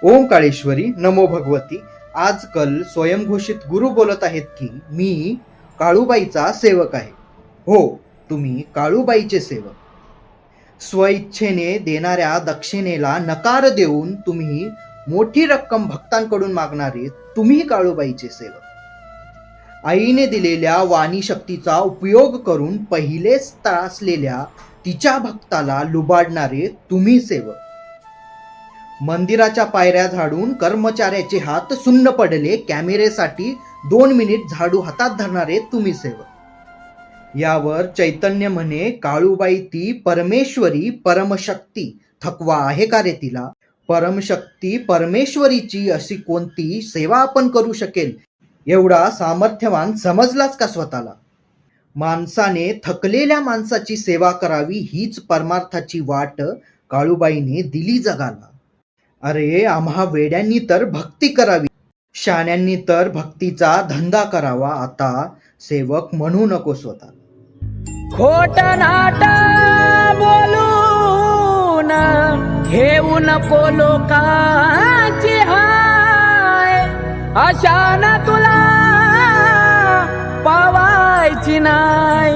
ओंकाळेश्वरी नमो भगवती. आजकाल स्वयंघोषित गुरु बोलत आहेत की मी काळूबाईचा सेवक आहे. हो, तुम्ही काळूबाईचे सेवक. स्वइच्छेने देणाऱ्या दक्षिणेला नकार देऊन तुम्ही मोठी रक्कम भक्तांकडून मागणारे तुम्ही काळूबाईचे सेवक. आईने दिलेल्या वाणी शक्तीचा उपयोग करून पहिलेच त्रासलेल्या तिच्या भक्ताला लुबाडणारे तुम्ही सेवक. मंदिराच्या पायऱ्या झाडून कर्मचाऱ्याचे हात सुन्न पडले कॅमेरेसाठी 2 मिनिट झाडू हातात धरणारे तुम्ही सेवक. यावर चैतन्य म्हणे, काळूबाई ती परमेश्वरी परमशक्ती, थकवा आहे का रे तिला? परमशक्ती परमेश्वरीची अशी कोणती सेवा आपण करू शकेल एवढा सामर्थ्यवान समजलाच का स्वतःला? माणसाने थकलेल्या माणसाची सेवा करावी हीच परमार्थाची वाट काळूबाईने दिली जगाला. अरे आम्हा वेड्यांनी तर भक्ती करावी, शाण्यांनी तर भक्तीचा धंदा करावा. आता सेवक म्हणू नको स्वतः. खोट नाट बोलून घेऊ नको लोकांची हाय, अशानं तुला पावायची नाही.